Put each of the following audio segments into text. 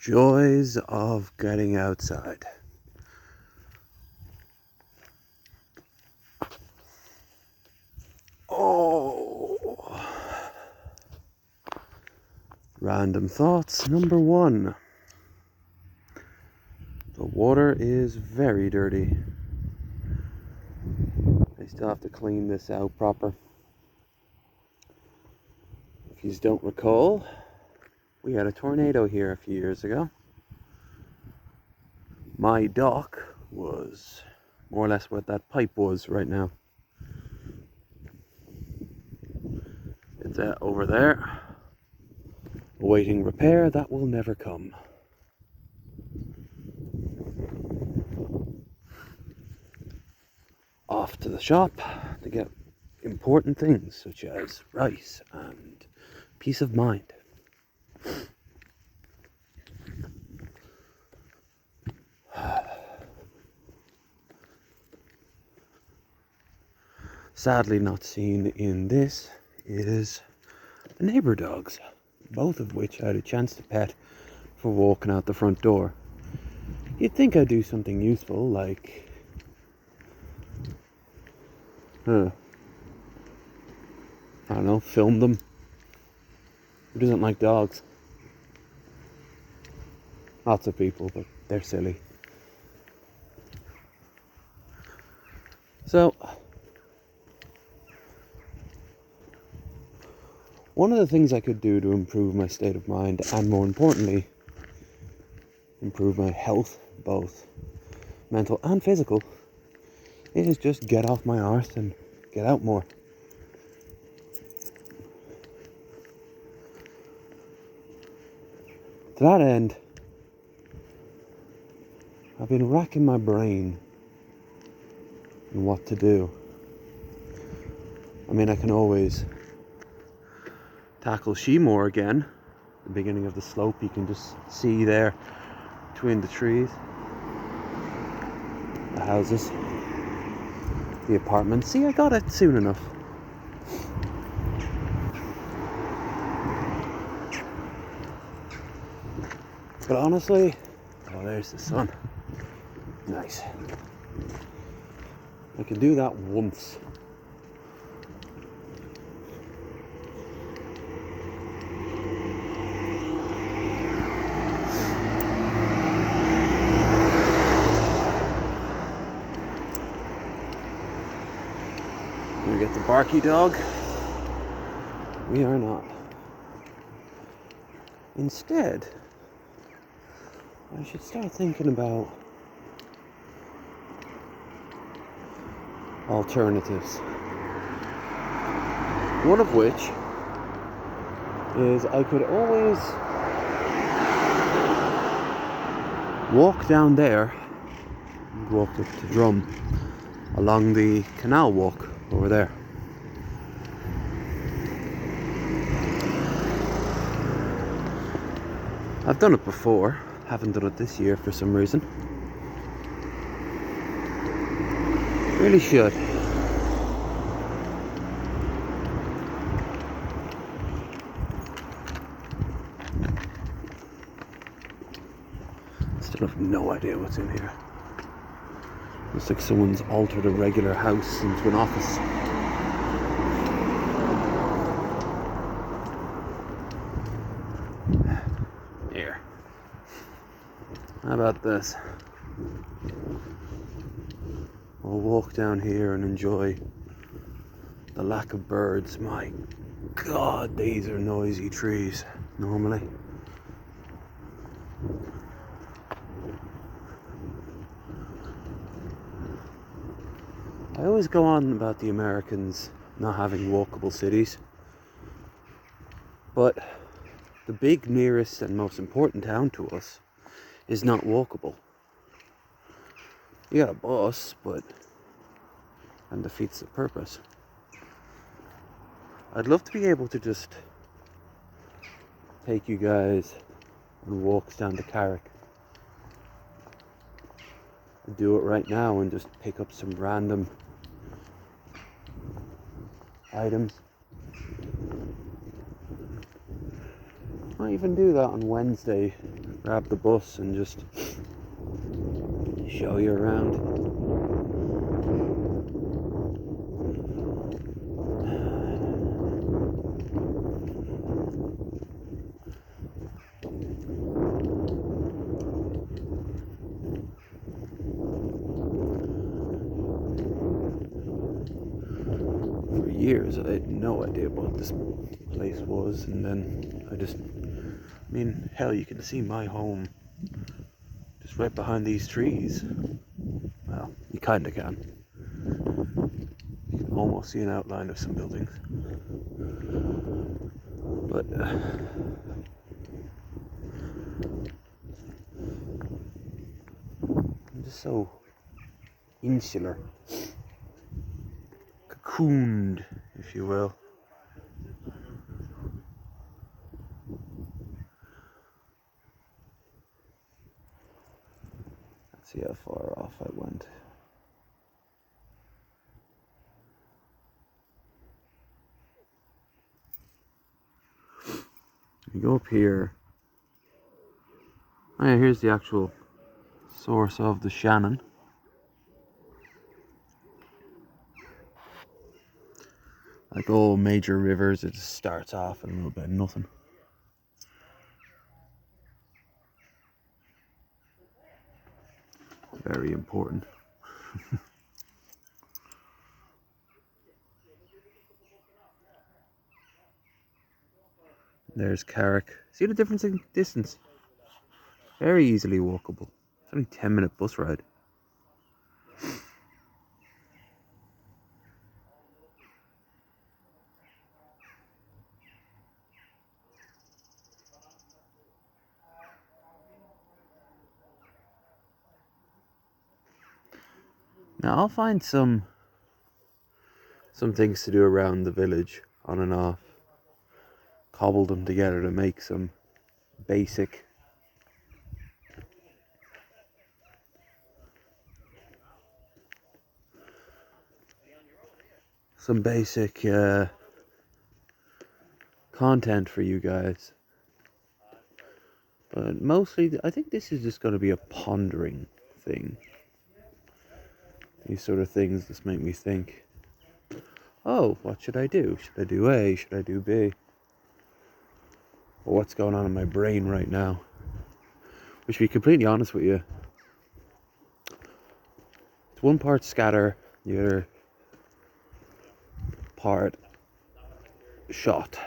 Joys of getting outside. Oh, random thoughts number 1. The water is very dirty. I still have to clean this out proper. If you don't recall, we had a tornado here a few years ago. My dock was more or less what that pipe was right now. It's over there, awaiting repair. That will never come. Off to the shop to get important things such as rice and peace of mind. Sadly not seen in this is the neighbor dogs, both of which I had a chance to pet for walking out the front door. You'd think I'd do something useful like I don't know, film them. Who doesn't like dogs? Lots of people, but they're silly. So, one of the things I could do to improve my state of mind, and more importantly, improve my health, both mental and physical, is just get off my arse and get out more. To that end, I've been racking my brain on what to do. I mean, I can always tackle Shemore again. The beginning of the slope you can just see there between the trees, the houses, the apartments. See, I got it soon enough. But honestly, oh, there's the sun. Nice. I can do that once. We get the barky dog. We are not. Instead, I should start thinking about alternatives. One of which is I could always walk down there, walk up to Drum, along the canal walk over there. I've done it before, haven't done it this year for some reason. Really should. Still have no idea what's in here. Looks like someone's altered a regular house into an office. Here. How about this? I'll walk down here and enjoy the lack of birds. My God, these are noisy trees normally. I always go on about the Americans not having walkable cities, but the big, nearest and most important town to us is not walkable. You got a bus, but that defeats the purpose. I'd love to be able to just take you guys on walks down to Carrick. I'd do it right now and just pick up some random items. might even do that on Wednesday. Grab the bus and just show you around. For years I had no idea what this place was, and then I mean, hell, you can see my home just right behind these trees. Well, you kinda can. You can almost see an outline of some buildings. But I'm just so insular, cocooned, if you will. Let's see how far off I went. You go up here. Oh yeah, here's the actual source of the Shannon. Like all major rivers, it just starts off in a little bit of nothing. Very important. There's Carrick. See the difference in distance? Very easily walkable. It's only a 10-minute bus ride. Now I'll find some things to do around the village on and off. Cobble them together to make some basic content for you guys. But mostly, I think this is just going to be a pondering thing. These sort of things just make me think, oh, what should I do? Should I do A? Should I do B? Or what's going on in my brain right now? Which, to be completely honest with you, it's one part scatter, the other part shot.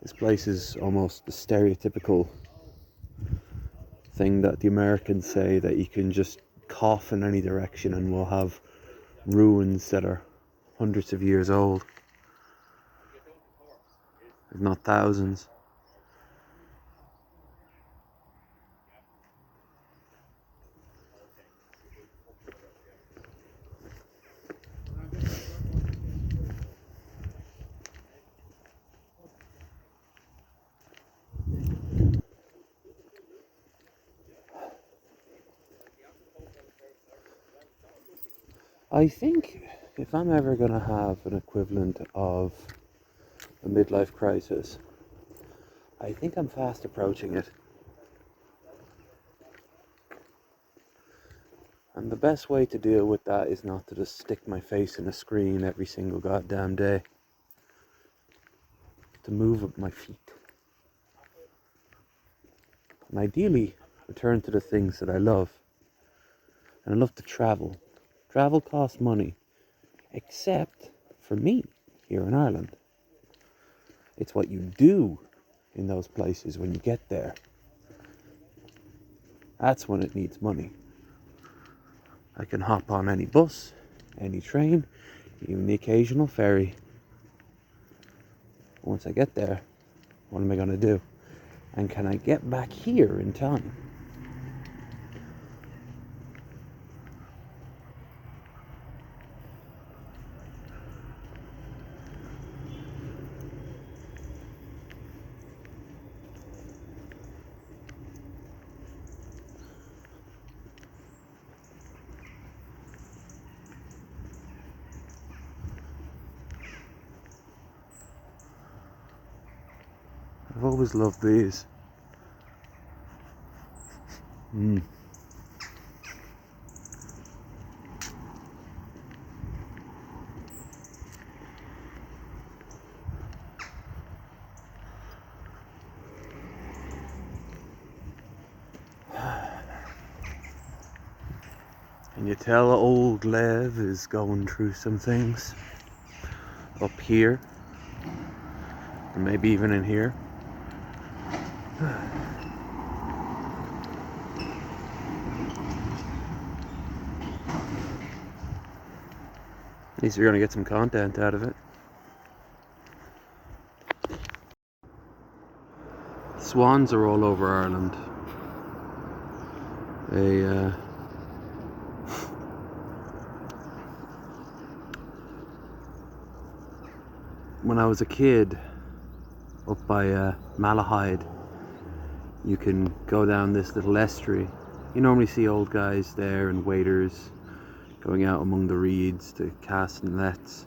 This place is almost the stereotypical thing that the Americans say, that you can just cough in any direction and we'll have ruins that are hundreds of years old, if not thousands. I think if I'm ever going to have an equivalent of a midlife crisis, I think I'm fast approaching it. And the best way to deal with that is not to just stick my face in a screen every single goddamn day. To move up my feet. And ideally, return to the things that I love. And I love to travel. Travel costs money, except for me here in Ireland. It's what you do in those places when you get there. That's when it needs money. I can hop on any bus, any train, even the occasional ferry. Once I get there, what am I going to do? And can I get back here in time? I've always loved these. Can you tell old Lev is going through some things up here, or maybe even in here? At least you're gonna get some content out of it. Swans are all over Ireland. They when I was a kid up by Malahide, you can go down this little estuary. You normally see old guys there and waiters going out among the reeds to cast nets,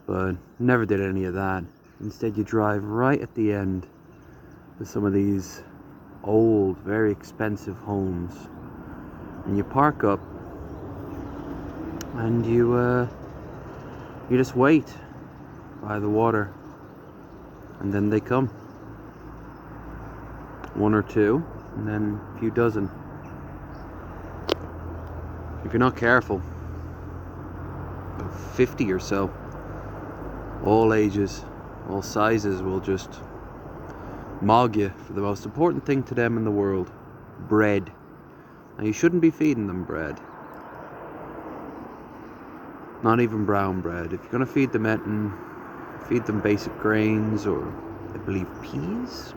but never did any of that. Instead, you drive right at the end to some of these old, very expensive homes, and you park up and you just wait by the water, and then they come. One or two, and then a few dozen. If you're not careful, about 50 or so, all ages, all sizes, will just mog you for the most important thing to them in the world: bread. Now, you shouldn't be feeding them bread. Not even brown bread. If you're going to feed them anything, feed them basic grains, or I believe peas.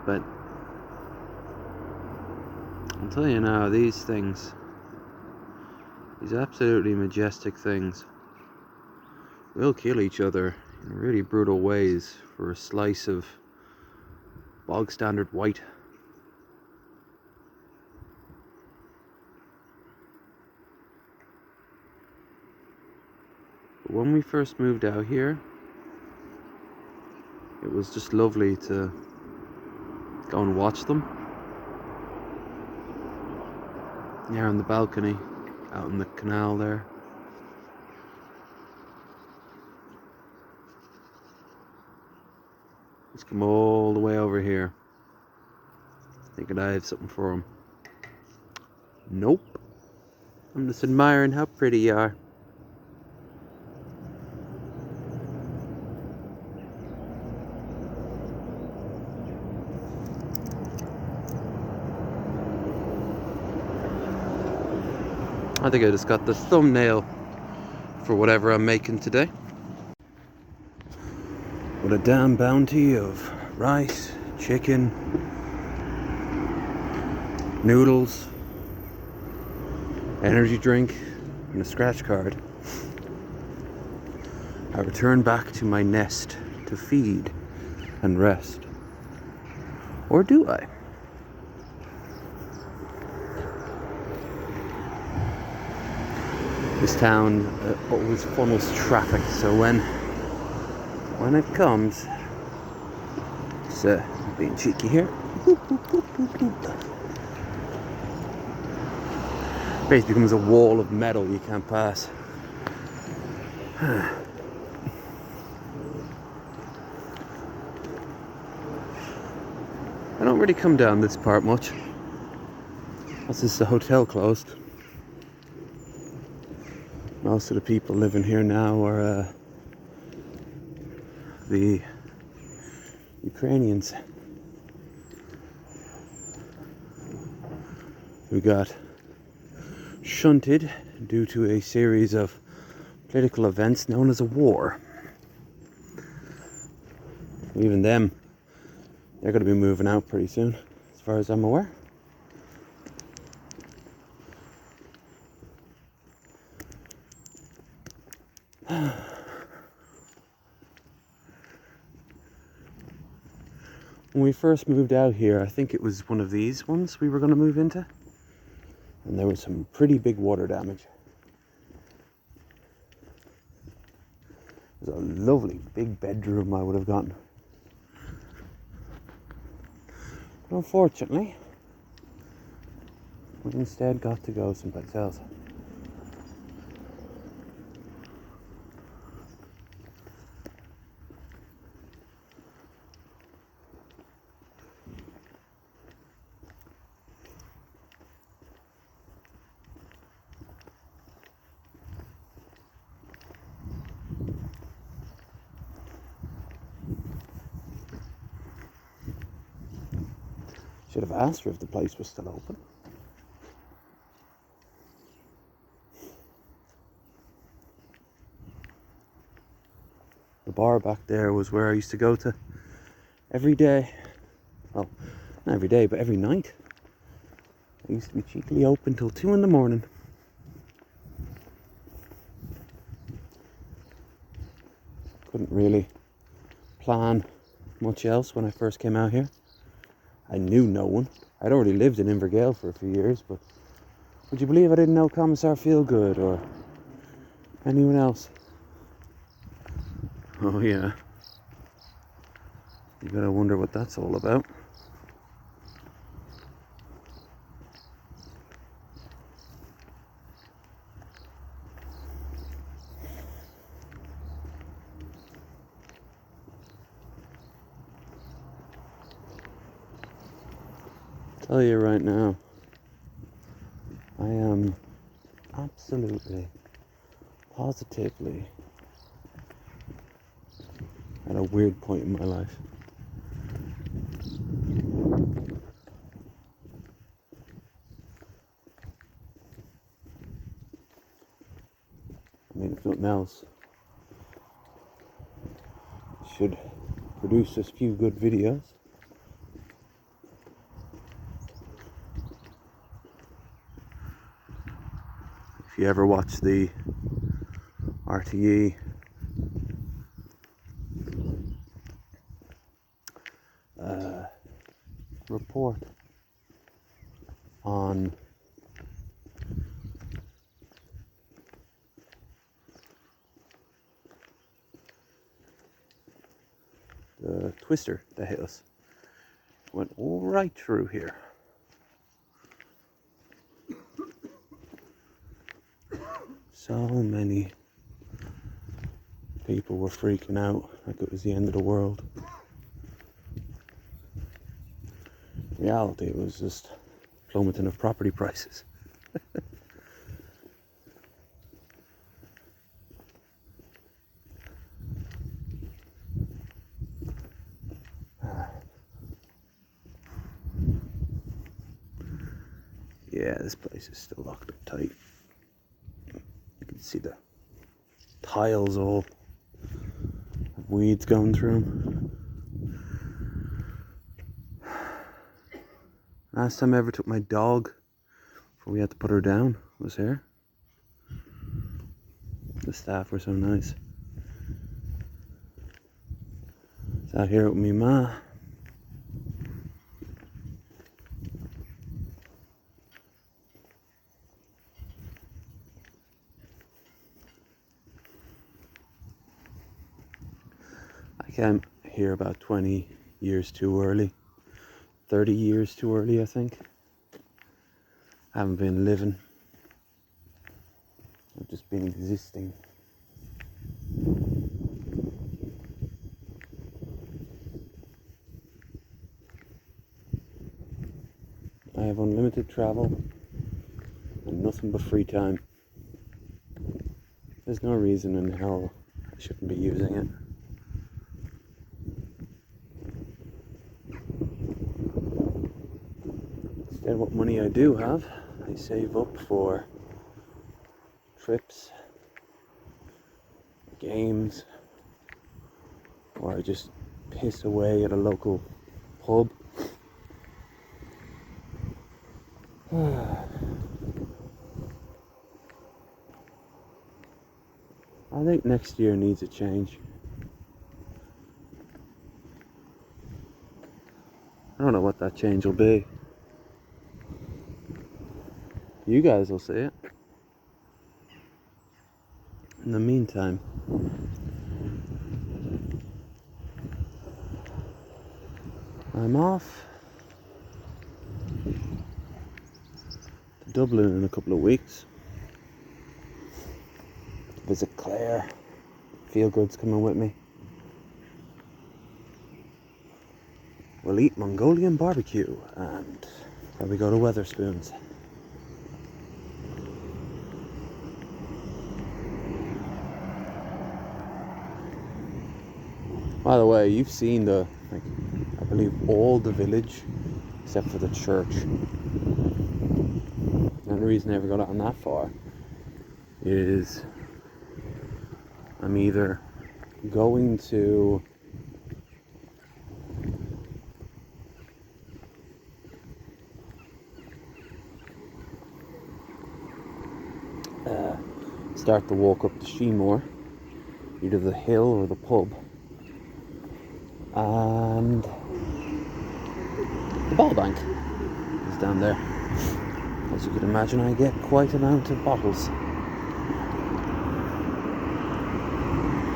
But I'll tell you now, these things, these absolutely majestic things, will kill each other in really brutal ways for a slice of bog standard white. But when we first moved out here, it was just lovely to go and watch them. There on the balcony, out in the canal there. Let's come all the way over here, thinking I have something for them. Nope. I'm just admiring how pretty you are. I think I just got the thumbnail for whatever I'm making today. What a damn bounty of rice, chicken, noodles, energy drink, and a scratch card. I return back to my nest to feed and rest. Or do I? This town always funnels traffic, so when it comes, it's being cheeky here. Basically becomes a wall of metal you can't pass. I don't really come down this part much. That's just the hotel closed. Most of the people living here now are the Ukrainians who got shunted due to a series of political events known as a war. Even them, they're going to be moving out pretty soon, as far as I'm aware. When we first moved out here, I think it was one of these ones we were going to move into, and there was some pretty big water damage. There's a lovely big bedroom I would have gotten. But unfortunately, we instead got to go someplace else. Should have asked her if the place was still open. The bar back there was where I used to go to every day. Well, not every day, but every night. I used to be cheekily open till 2 in the morning. Couldn't really plan much else when I first came out here. I knew no one. I'd already lived in Invergale for a few years, but would you believe I didn't know Commissar Feelgood or anyone else? Oh yeah. You gotta wonder what that's all about. Tell you right now, I am absolutely, positively at a weird point in my life. I mean, if nothing else, I should produce a few good videos. If you ever watch the RTE report on the twister that hit us, went right through here. So many people were freaking out like it was the end of the world. In reality, it was just plummeting of property prices. Yeah, this place is still locked up tight. You can see the tiles all have weeds going through them. Last time I ever took my dog before we had to put her down was here. The staff were so nice. It's out here with me ma. I came here about 20 years too early. 30 years too early, I think. I haven't been living. I've just been existing. I have unlimited travel and nothing but free time. There's no reason in hell I shouldn't be using it. Instead, what money I do have, I save up for trips, games, or I just piss away at a local pub. I think next year needs a change. I don't know what that change will be. You guys will see it. In the meantime, I'm off to Dublin in a couple of weeks. Visit Claire. Feel Good's coming with me. We'll eat Mongolian barbecue and probably go to Weatherspoons. By the way, you've seen I believe all the village except for the church. And the reason I ever got on that far is I'm either going to start the walk up to Sheemore, either the hill or the pub, and the ball bank is down there. As you can imagine, I get quite an amount of bottles.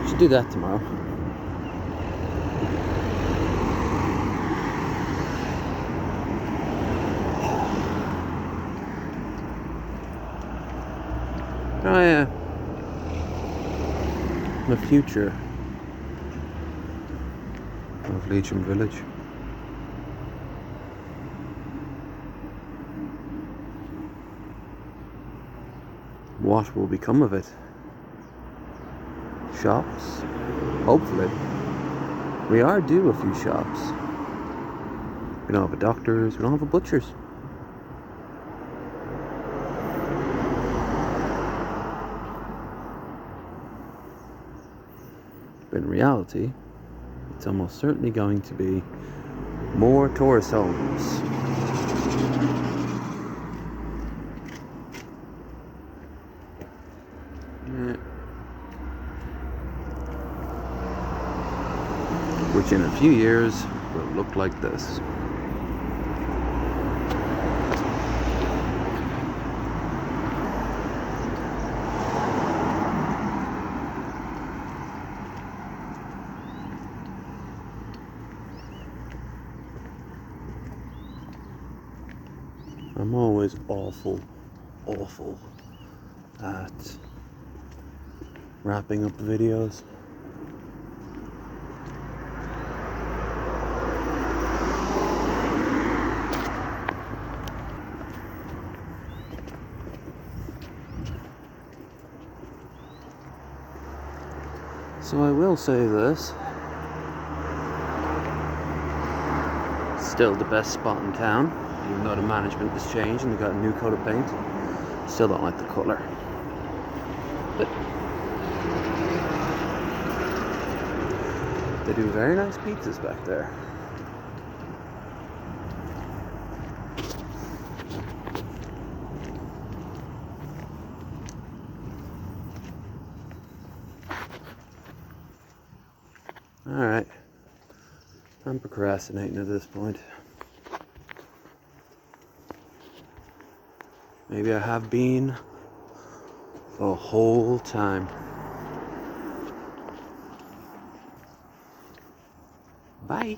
Should do that tomorrow. Oh yeah, the future of Leitrim Village. What will become of it? Shops? Hopefully. We are due a few shops. We don't have a doctor's, we don't have a butcher's. But in reality, it's almost certainly going to be more tourist homes. Which in a few years will look like this. I'm always awful at wrapping up videos. So I will say this, still the best spot in town, even though the management has changed and they got a new coat of paint. Still don't like the colour. But they do very nice pizzas back there. Alright, I'm procrastinating at this point. Maybe I have been the whole time. Bye.